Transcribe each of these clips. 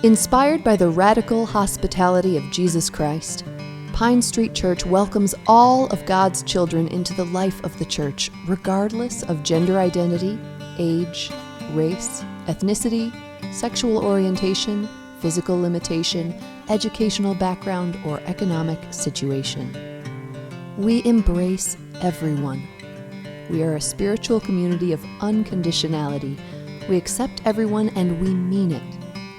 Inspired by the radical hospitality of Jesus Christ, Pine Street Church welcomes all of God's children into the life of the church, regardless of gender identity, age, race, ethnicity, sexual orientation, physical limitation, educational background, or economic situation. We embrace everyone. We are a spiritual community of unconditionality. We accept everyone and we mean it.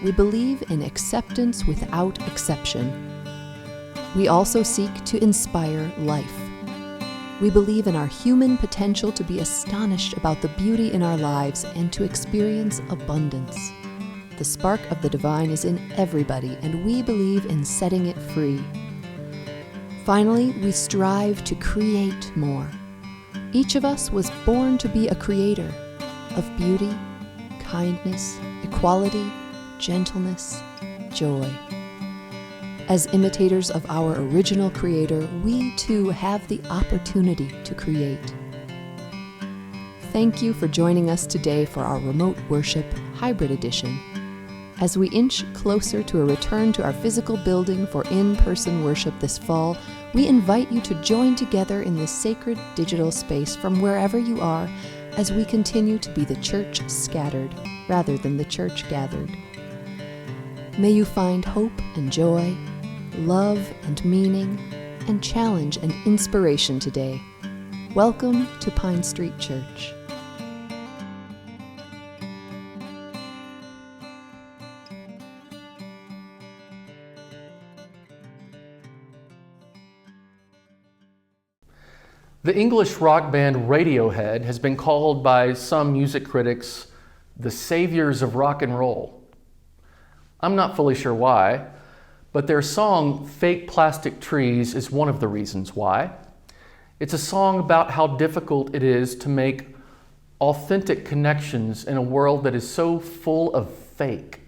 We believe in acceptance without exception. We also seek to inspire life. We believe in our human potential to be astonished about the beauty in our lives and to experience abundance. The spark of the divine is in everybody, and we believe in setting it free. Finally, we strive to create more. Each of us was born to be a creator of beauty, kindness, equality, gentleness, joy. As imitators of our original Creator, we too have the opportunity to create. Thank you for joining us today for our remote worship hybrid edition. As we inch closer to a return to our physical building for in-person worship this fall, we invite you to join together in this sacred digital space from wherever you are as we continue to be the church scattered rather than the church gathered. May you find hope and joy, love and meaning, and challenge and inspiration today. Welcome to Pine Street Church. The English rock band Radiohead has been called by some music critics the saviors of rock and roll. I'm not fully sure why, but their song Fake Plastic Trees is one of the reasons why. It's a song about how difficult it is to make authentic connections in a world that is so full of fake.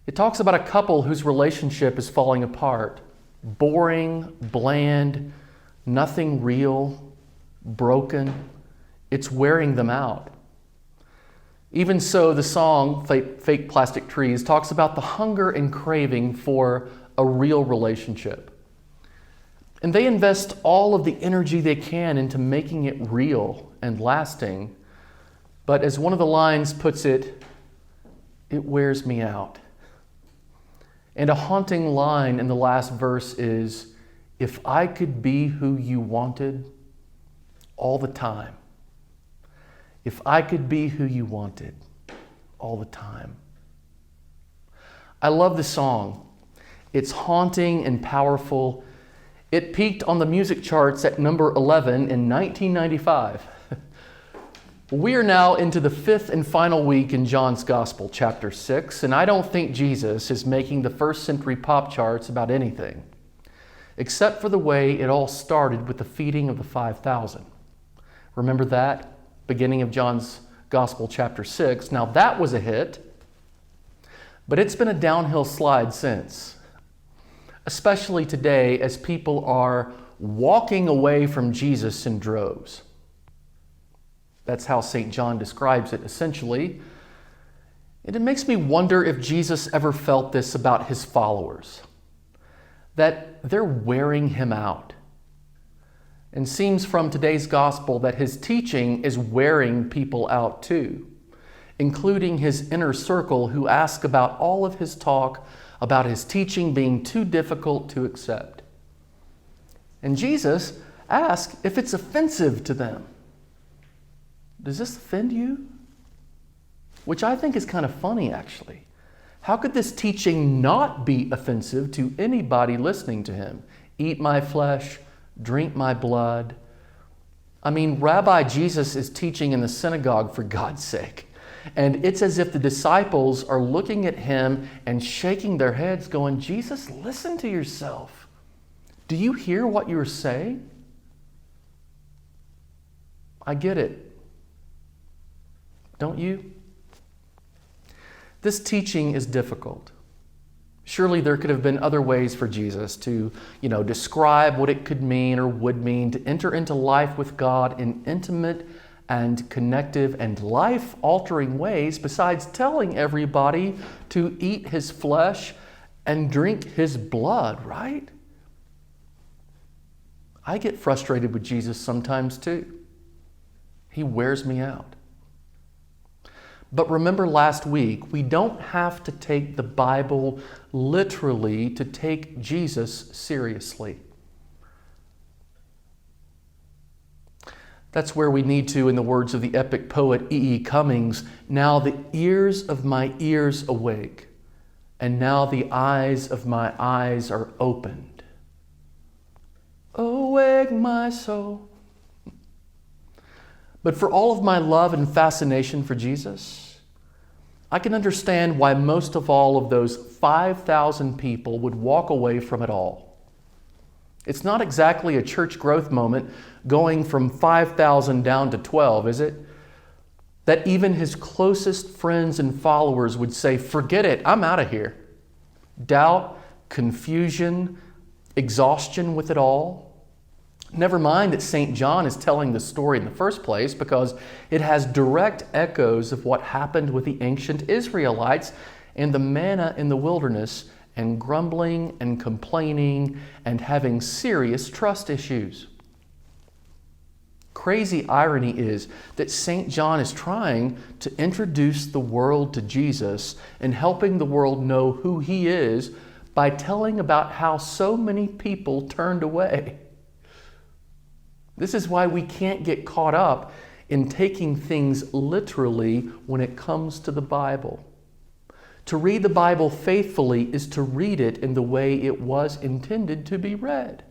It talks about a couple whose relationship is falling apart. Boring, bland, nothing real, broken. It's wearing them out. Even so, the song, Fake Plastic Trees, talks about the hunger and craving for a real relationship. And they invest all of the energy they can into making it real and lasting. But as one of the lines puts it, it wears me out. And a haunting line in the last verse is, if I could be who you wanted all the time. If I could be who you wanted all the time. I love the song. It's haunting and powerful. It peaked on the music charts at number 11 in 1995. We are now into the fifth and final week in John's Gospel, chapter 6, and I don't think Jesus is making the first century pop charts about anything, except for the way it all started with the feeding of the 5,000. Remember that? Beginning of John's Gospel, chapter 6. Now that was a hit, but it's been a downhill slide since, especially today as people are walking away from Jesus in droves. That's how St. John describes it, essentially. And it makes me wonder if Jesus ever felt this about his followers, that they're wearing him out. And seems from today's gospel that his teaching is wearing people out too, including his inner circle who ask about all of his talk about his teaching being too difficult to accept. And Jesus asks if it's offensive to them. Does this offend you? Which I think is kind of funny, actually. How could this teaching not be offensive to anybody listening to him? Eat my flesh, drink my blood. I mean, Rabbi Jesus is teaching in the synagogue, for God's sake. And it's as if the disciples are looking at him and shaking their heads going, Jesus, listen to yourself. Do you hear what you're saying? I get it. Don't you? This teaching is difficult. Surely there could have been other ways for Jesus to, describe what it could mean or would mean to enter into life with God in intimate, and connective and life-altering ways besides telling everybody to eat his flesh and drink his blood, right? I get frustrated with Jesus sometimes too. He wears me out. But remember last week, we don't have to take the Bible literally to take Jesus seriously. That's where we need to, in the words of the epic poet E.E. Cummings, now the ears of my ears awake, and now the eyes of my eyes are opened. Awake, my soul. But for all of my love and fascination for Jesus, I can understand why most of all of those 5,000 people would walk away from it all. It's not exactly a church growth moment going from 5,000 down to 12, is it? That even his closest friends and followers would say, forget it, I'm out of here. Doubt, confusion, exhaustion with it all. Never mind that St. John is telling the story in the first place because it has direct echoes of what happened with the ancient Israelites and the manna in the wilderness and grumbling and complaining and having serious trust issues. Crazy irony is that St. John is trying to introduce the world to Jesus and helping the world know who he is by telling about how so many people turned away. This is why we can't get caught up in taking things literally when it comes to the Bible. To read the Bible faithfully is to read it in the way it was intended to be read.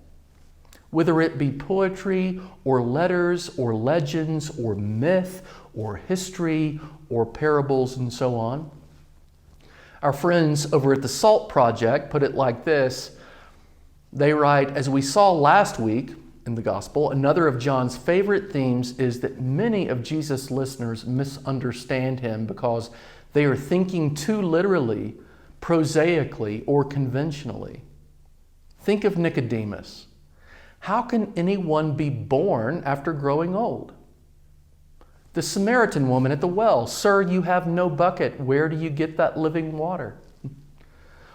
Whether it be poetry or letters or legends or myth or history or parables and so on. Our friends over at the SALT Project put it like this. They write, as we saw last week in the Gospel, another of John's favorite themes is that many of Jesus' listeners misunderstand him because they are thinking too literally, prosaically, or conventionally. Think of Nicodemus. How can anyone be born after growing old? The Samaritan woman at the well, sir, you have no bucket. Where do you get that living water?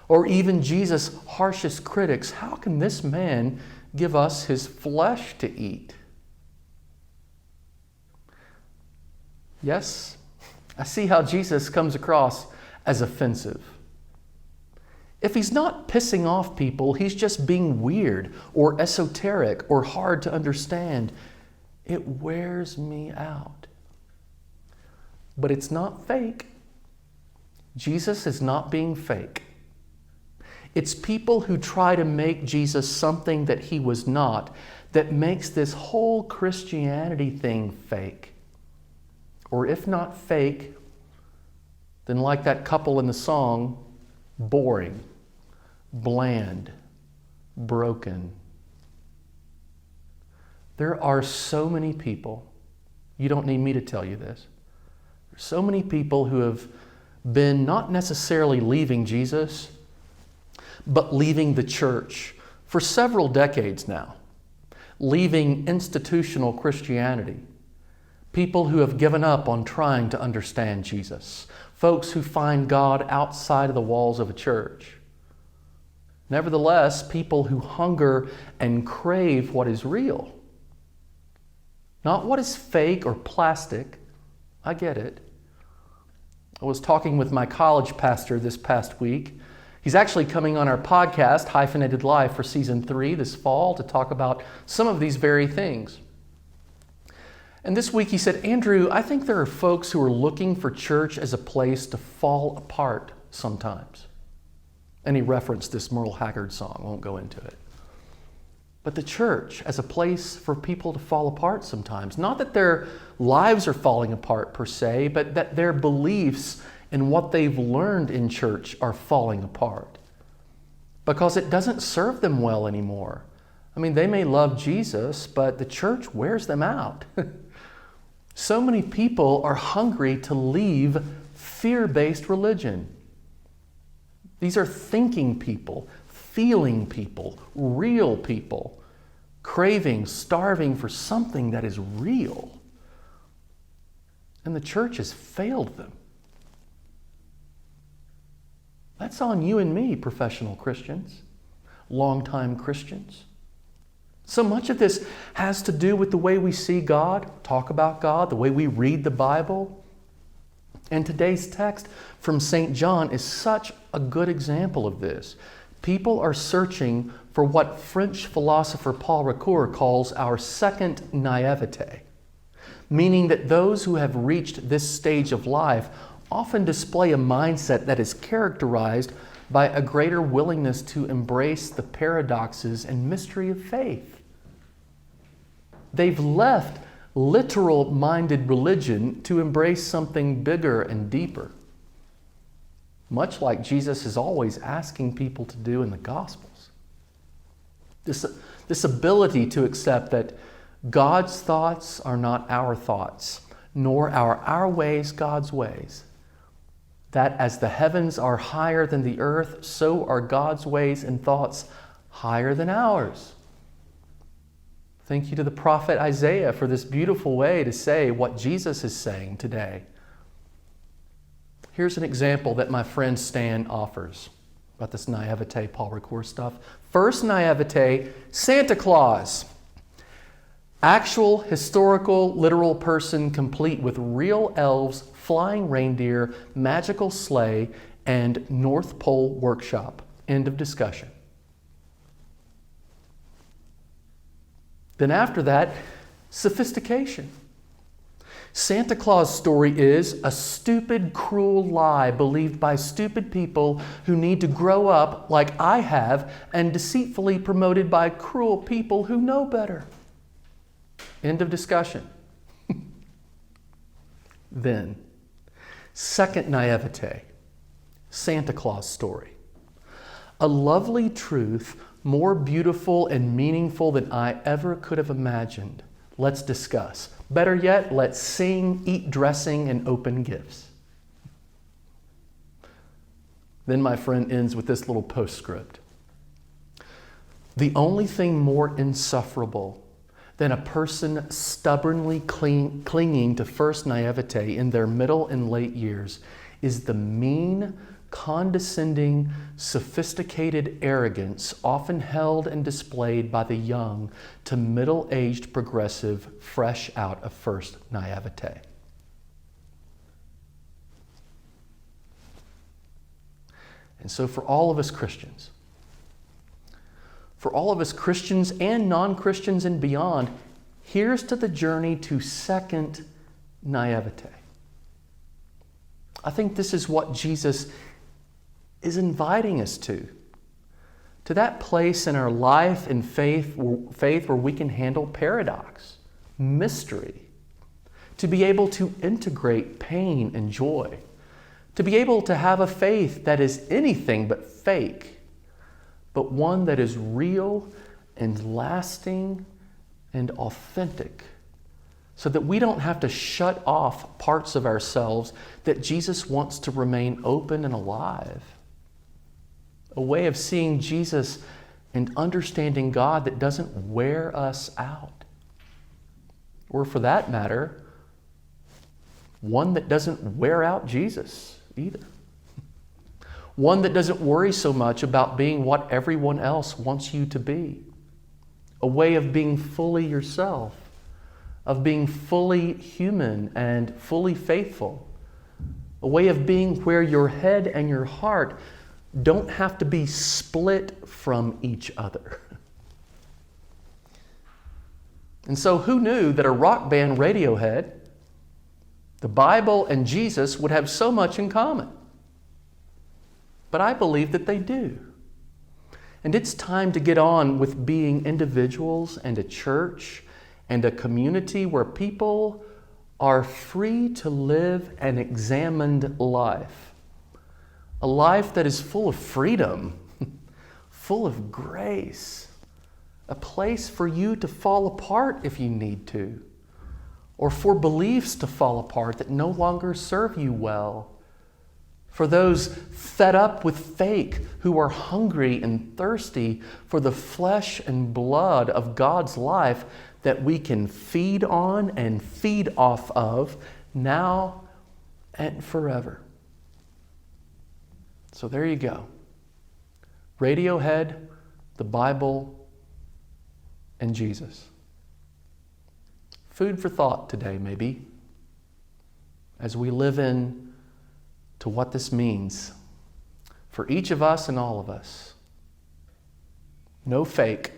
Or even Jesus' harshest critics, how can this man give us his flesh to eat? Yes, I see how Jesus comes across as offensive. If he's not pissing off people, he's just being weird or esoteric or hard to understand. It wears me out. But it's not fake. Jesus is not being fake. It's people who try to make Jesus something that he was not that makes this whole Christianity thing fake. Or if not fake, then like that couple in the song, boring, bland, broken. There are so many people, you don't need me to tell you this, so many people who have been not necessarily leaving Jesus, but leaving the church for several decades now, leaving institutional Christianity, people who have given up on trying to understand Jesus, folks who find God outside of the walls of a church. Nevertheless, people who hunger and crave what is real, not what is fake or plastic. I get it. I was talking with my college pastor this past week. He's actually coming on our podcast, Hyphenated Life, for season 3 this fall to talk about some of these very things. And this week he said, Andrew, I think there are folks who are looking for church as a place to fall apart sometimes. And he referenced this Merle Haggard song. I won't go into it. But the church as a place for people to fall apart sometimes. Not that their lives are falling apart per se, but that their beliefs and what they've learned in church are falling apart. Because it doesn't serve them well anymore. I mean, they may love Jesus, but the church wears them out. So many people are hungry to leave fear-based religion. These are thinking people, feeling people, real people, craving, starving for something that is real. And the church has failed them. That's on you and me, professional Christians, longtime Christians. So much of this has to do with the way we see God, talk about God, the way we read the Bible. And today's text from St. John is such a good example of this. People are searching for what French philosopher Paul Ricoeur calls our second naivete, meaning that those who have reached this stage of life often display a mindset that is characterized by a greater willingness to embrace the paradoxes and mystery of faith. They've left literal-minded religion to embrace something bigger and deeper, much like Jesus is always asking people to do in the Gospels. This ability to accept that God's thoughts are not our thoughts, nor are our ways God's ways. That as the heavens are higher than the earth, so are God's ways and thoughts higher than ours. Thank you to the prophet Isaiah for this beautiful way to say what Jesus is saying today. Here's an example that my friend Stan offers about this naivete Paul Ricoeur stuff. First naivete, Santa Claus. Actual, historical, literal person complete with real elves, flying reindeer, magical sleigh, and North Pole workshop. End of discussion. Then after that, sophistication. Santa Claus story is a stupid, cruel lie believed by stupid people who need to grow up like I have and deceitfully promoted by cruel people who know better. End of discussion. Then, second naivete, Santa Claus story. A lovely truth more beautiful and meaningful than I ever could have imagined. Let's discuss. Better yet, let's sing, eat dressing, and open gifts. Then my friend ends with this little postscript. The only thing more insufferable than a person stubbornly clinging to first naivete in their middle and late years is the mean, condescending, sophisticated arrogance often held and displayed by the young to middle-aged progressive fresh out of first naivete. And so for all of us Christians and non-Christians and beyond, here's to the journey to second naivete. I think this is what Jesus is inviting us to that place in our life and faith where we can handle paradox, mystery, to be able to integrate pain and joy, to be able to have a faith that is anything but fake, but one that is real and lasting and authentic, so that we don't have to shut off parts of ourselves that Jesus wants to remain open and alive. A way of seeing Jesus and understanding God that doesn't wear us out. Or for that matter, one that doesn't wear out Jesus either. One that doesn't worry so much about being what everyone else wants you to be. A way of being fully yourself, of being fully human and fully faithful. A way of being where your head and your heart don't have to be split from each other. And so who knew that a rock band Radiohead, the Bible, and Jesus would have so much in common? But I believe that they do. And it's time to get on with being individuals and a church and a community where people are free to live an examined life. A life that is full of freedom, full of grace. A place for you to fall apart if you need to. Or for beliefs to fall apart that no longer serve you well. For those fed up with fake who are hungry and thirsty for the flesh and blood of God's life that we can feed on and feed off of now and forever. So there you go. Radiohead, the Bible, and Jesus. Food for thought today, maybe, as we live in to what this means for each of us and all of us. No fake,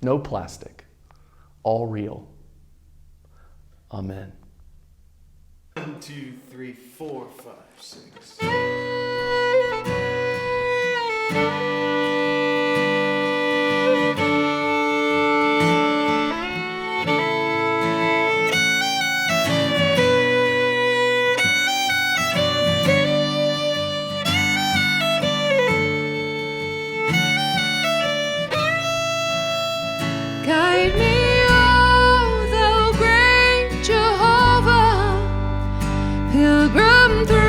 no plastic, all real. Amen. 1, 2, 3, 4, 5, 6. Guide me, oh, thou great Jehovah, pilgrim through